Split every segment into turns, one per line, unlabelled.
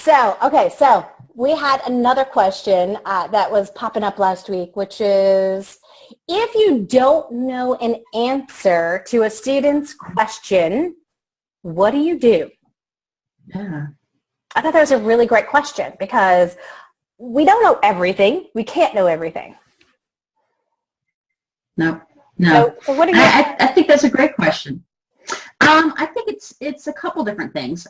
So we had another question that was popping up last week, which is, if you don't know an answer to a student's question, what do you do?
Yeah.
I thought that was a really great question because we don't know everything. We can't know everything.
No.
So what do you?
I think that's a great question. I think it's a couple different things.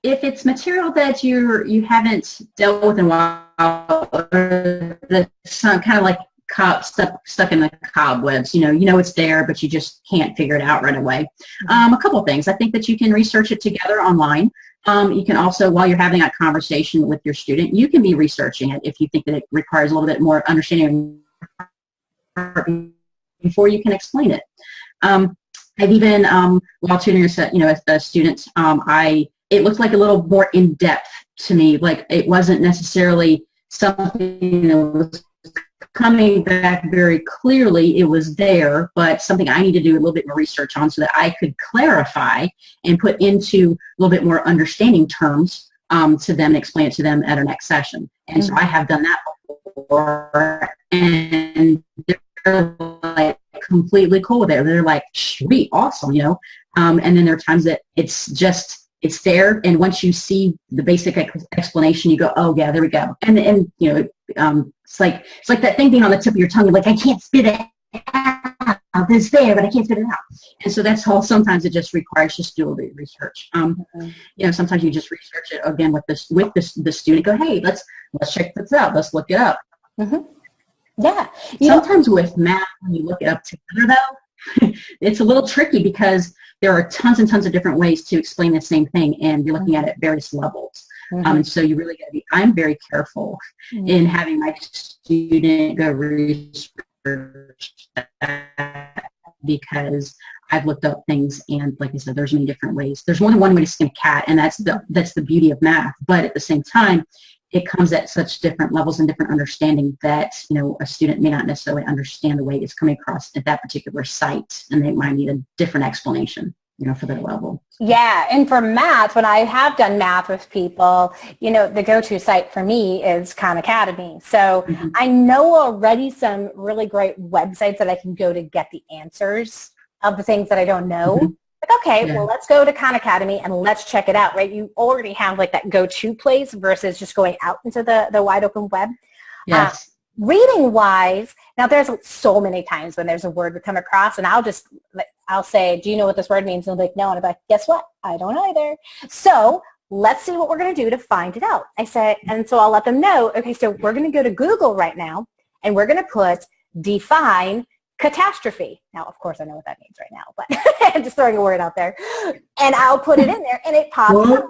If it's material that you haven't dealt with in a while, or that's kind of like stuck in the cobwebs, you know it's there, but you just can't figure it out right away. A couple of things. I think that you can research it together online. You can also, while you're having that conversation with your student, you can be researching it if you think that it requires a little bit more understanding before you can explain it. I've even, while tutoring a student, it looked like a little more in depth to me. Like it wasn't necessarily something that was coming back very clearly. It was there, but something I need to do a little bit more research on so that I could clarify and put into a little bit more understanding terms to them and explain it to them at our next session. And so I have done that before, and they're like completely cool with it. They're like, sweet, awesome, and then there are times that it's there, and once you see the basic explanation, you go, oh yeah, there we go. And it's like that thing being on the tip of your tongue. You're like, I can't spit it out. It's there, but I can't spit it out. And so that's all. Sometimes it just requires just do a little bit of research. Sometimes you just research it again with the student. Go, hey, let's check this out. Let's look it up.
Yeah.
Sometimes with math, when you look it up together, though, it's a little tricky because there are tons and tons of different ways to explain the same thing, and you're looking at it at various levels. So you really got to be, I'm very careful in having my student go research that, because I've looked up things, and like I said, there's many different ways. There's more than one way to skin a cat, and that's the beauty of math. But at the same time, it comes at such different levels and different understanding that, a student may not necessarily understand the way it's coming across at that particular site, and they might need a different explanation, for their level.
Yeah, and for math, when I have done math with people, the go-to site for me is Khan Academy. So I know already some really great websites that I can go to get the answers of the things that I don't know. Like, okay, well, let's go to Khan Academy and let's check it out, right? You already have like that go-to place versus just going out into the wide open web.
Yes.
Reading-wise, now there's so many times when there's a word we come across, and I'll say, do you know what this word means? And they'll be like, no. And I'm like, guess what? I don't either. So let's see what we're going to do to find it out. I said, and so I'll let them know, okay, so we're going to go to Google right now, and we're going to put define catastrophe. Now, of course, I know what that means right now, but I'm just throwing a word out there. And I'll put it in there, and it pops up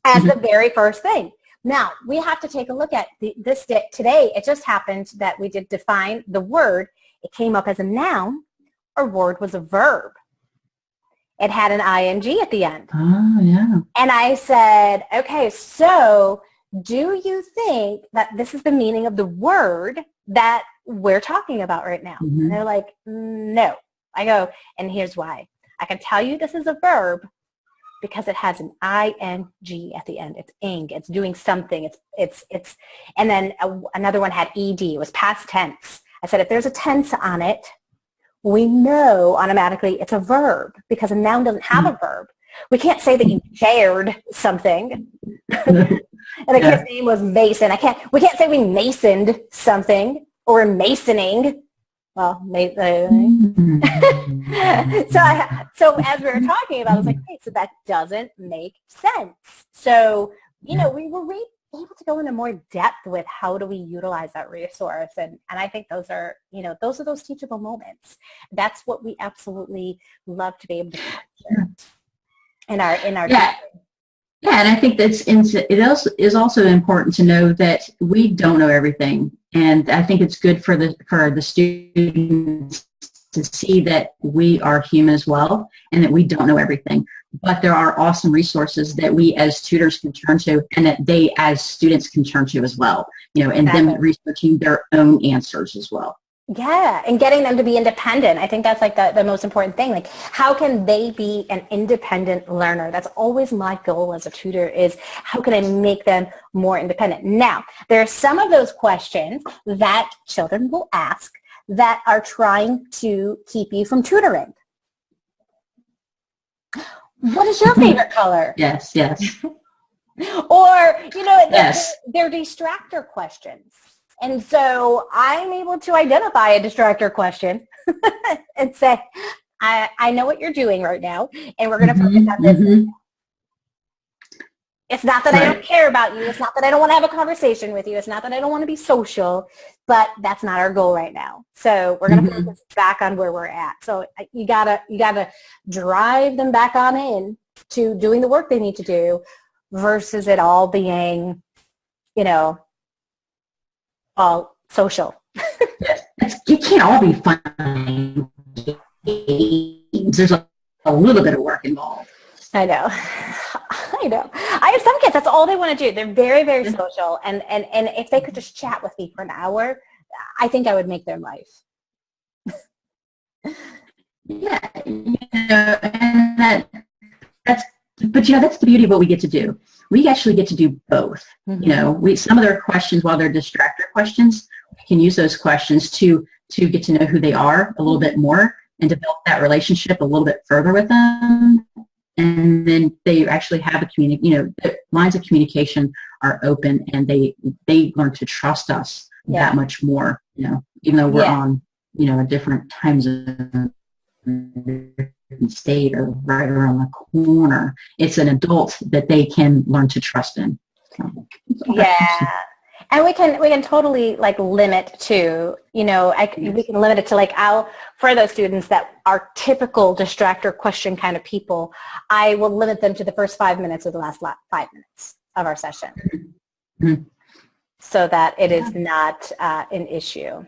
as the very first thing. Now, we have to take a look at this today. It just happened that we did define the word. It came up as a noun. Our word was a verb. It had an ing at the end.
Oh, yeah.
And I said, okay, so do you think that this is the meaning of the word that we're talking about right now? And they're like, no. I go, and here's why. I can tell you this is a verb because it has an ing at the end. It's ing. It's doing something. It's and then another one had ed. It was past tense. I said, if there's a tense on it, we know automatically it's a verb because a noun doesn't have a verb. We can't say that you shared something. And the kid's name was Mason. We can't say we masoned something or masoning. Well, so as we were talking about, I was like, hey, so that doesn't make sense. So, we were able to go into more depth with how do we utilize that resource. And I think those are those teachable moments. That's what we absolutely love to be able to capture in our teaching.
Yeah, and I think it is also important to know that we don't know everything, and I think it's good for the students to see that we are human as well, and that we don't know everything. But there are awesome resources that we as tutors can turn to, and that they as students can turn to as well. And them researching their own answers as well.
Yeah, and getting them to be independent. I think that's like the most important thing. Like, how can they be an independent learner? That's always my goal as a tutor, is how can I make them more independent? Now, there are some of those questions that children will ask that are trying to keep you from tutoring. What is your favorite color?
Yes, yes.
Or,
Yes.
they're distractor questions. And so I'm able to identify a distractor question and say, I know what you're doing right now, and we're going to focus on this. It's not that I don't care about you. It's not that I don't want to have a conversation with you. It's not that I don't want to be social, but that's not our goal right now. So we're going to focus back on where we're at. So you gotta drive them back on in to doing the work they need to do, versus it all being, all social.
It can't all be fun. There's a little bit of work involved.
I know. I have some kids, that's all they want to do. They're very, very social. And if they could just chat with me for an hour, I think I would make their life.
Yeah. And that's the beauty of what we get to do. We actually get to do both. Some of their questions, while they're distractor questions, we can use those questions to get to know who they are a little bit more and develop that relationship a little bit further with them. And then they actually have the lines of communication are open, and they learn to trust us that much more, even though we're on, a different time zone, state, or right around the corner. It's an adult that they can learn to trust in.
And we can totally limit to, we can limit it to for those students that are typical distractor question kind of people, I will limit them to the first 5 minutes or the last 5 minutes of our session, so that it is not an issue.